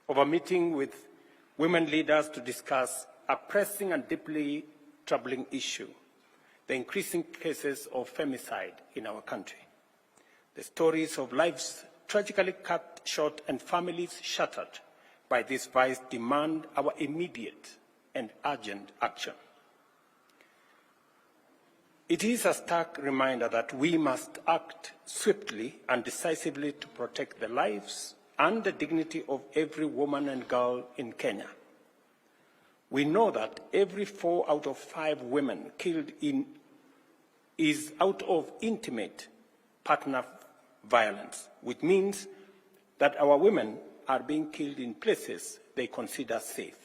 of a meeting with women leaders to discuss a pressing and deeply troubling issue, the increasing cases of femicide in our country. The stories of lives tragically cut short and families shattered by this vice demand our immediate and urgent action. It is a stark reminder that we must act swiftly and decisively to protect the lives and the dignity of every woman and girl in Kenya. We know that every 4 out of 5 women killed is out of intimate partner violence, which means that our women are being killed in places they consider safe.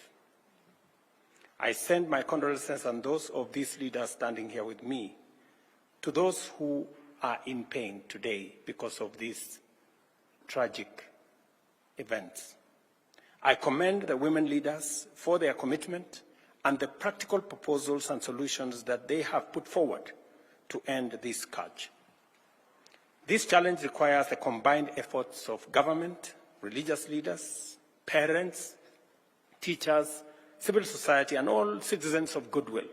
I send my condolences and those of these leaders standing here with me to those who are in pain today because of these tragic events. I commend the women leaders for their commitment and the practical proposals and solutions that they have put forward to end this scourge. This challenge requires the combined efforts of government, religious leaders, parents, teachers, civil society, and all citizens of goodwill.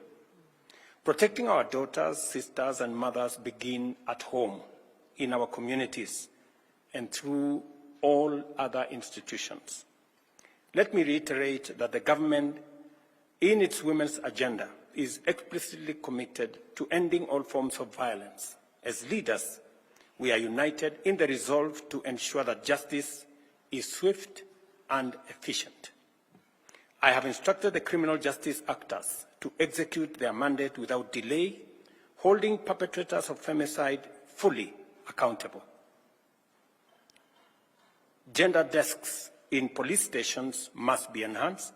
Protecting our daughters, sisters, and mothers begin at home, in our communities, and through all other institutions. Let me reiterate that the government, in its women's agenda, is explicitly committed to ending all forms of violence. As leaders, we are united in the resolve to ensure that justice is swift and efficient. I have instructed the criminal justice actors to execute their mandate without delay, holding perpetrators of femicide fully accountable. Gender desks in police stations must be enhanced,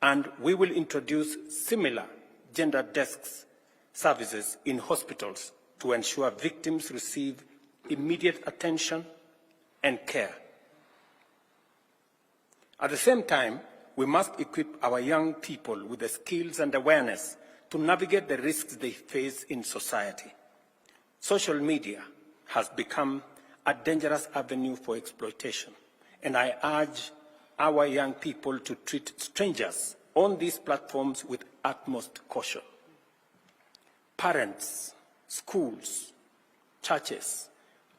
and we will introduce similar gender desks services in hospitals to ensure victims receive immediate attention and care. At the same time, we must equip our young people with the skills and awareness to navigate the risks they face in society. Social media has become a dangerous avenue for exploitation, and I urge our young people to treat strangers on these platforms with utmost caution. Parents, schools, churches,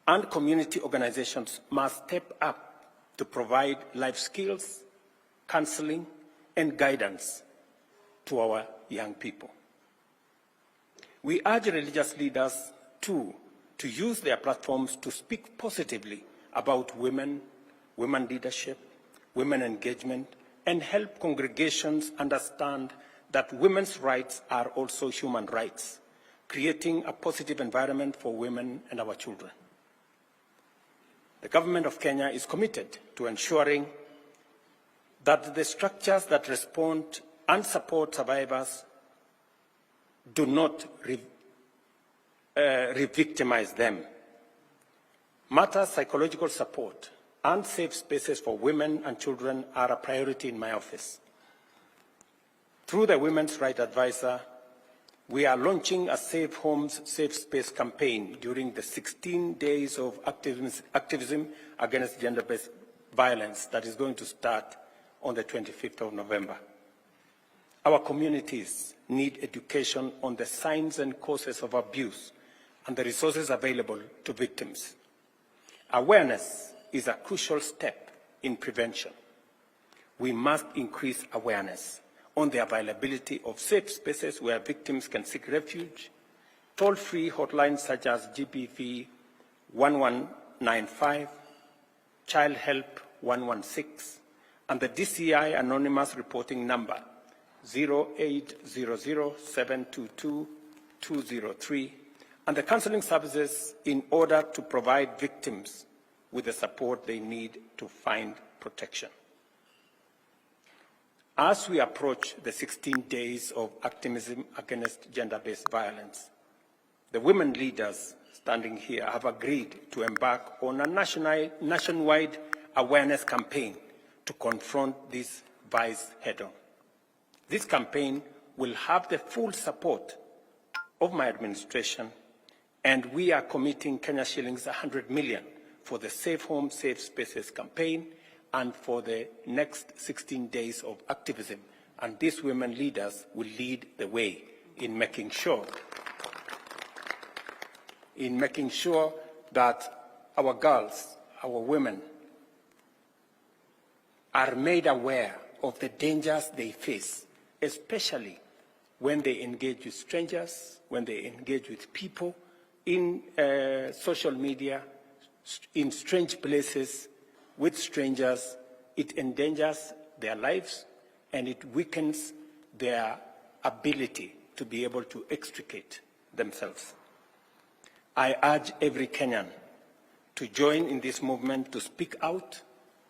and community organizations must step up to provide life skills, counseling, and guidance to our young people. We urge religious leaders, too, to use their platforms to speak positively about women, women leadership, women engagement, and help congregations understand that women's rights are also human rights, creating a positive environment for women and our children. The government of Kenya is committed to ensuring that the structures that respond and support survivors do not re-victimize them. Matter psychological support and safe spaces for women and children are a priority in my office. Through the Women's Rights Advisor, we are launching a Safe Homes, Safe Space campaign during the 16 days of activism against gender-based violence that is going to start on the 25th of November. Our communities need education on the signs and causes of abuse and the resources available to victims. Awareness is a crucial step in prevention. We must increase awareness on the availability of safe spaces where victims can seek refuge, toll-free hotlines such as GBV 1195, Child Help 116, and the DCI anonymous reporting number 0800-722-203, and the counseling services in order to provide victims with the support they need to find protection. As we approach the 16 days of activism against gender-based violence, the women leaders standing here have agreed to embark on a nationwide awareness campaign to confront this vice head-on. This campaign will have the full support of my administration, and we are committing Kenya shillings 100 million for the Safe Home, Safe Spaces campaign and for the next 16 days of activism. And these women leaders will lead the way in making sure that our girls, our women, are made aware of the dangers they face, especially when they engage with strangers, when they engage with people in social media, in strange places, with strangers. It endangers their lives and it weakens their ability to be able to extricate themselves. I urge every Kenyan to join in this movement, to speak out,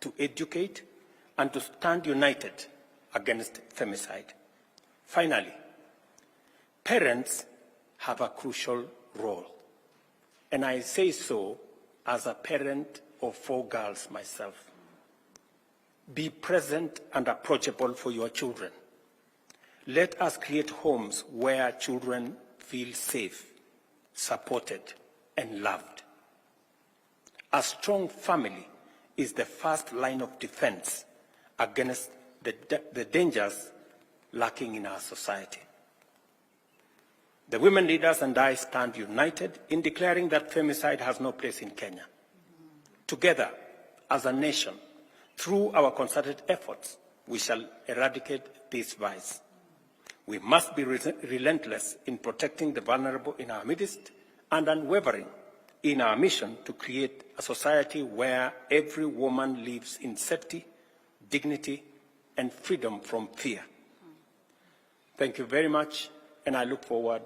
to educate, and to stand united against femicide. Finally, parents have a crucial role, and I say so as a parent of 4 girls myself. Be present and approachable for your children. Let us create homes where children feel safe, supported, and loved. A strong family is the first line of defense against the dangers lurking in our society. The women leaders and I stand united in declaring that femicide has no place in Kenya. Together, as a nation, through our concerted efforts, we shall eradicate this vice. We must be relentless in protecting the vulnerable in our midst and unwavering in our mission to create a society where every woman lives in safety, dignity, and freedom from fear. Thank you very much, and I look forward,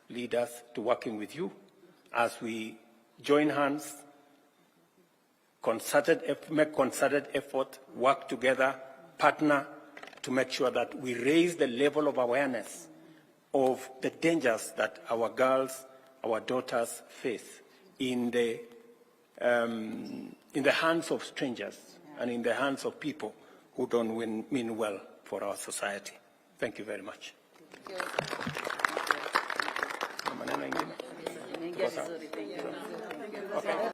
leaders, to working with you as we join hands, make concerted effort, work together, partner to make sure that we raise the level of awareness of the dangers that our girls, our daughters face in the hands of strangers and in the hands of people who don't mean well for our society. Thank you very much. Thank you.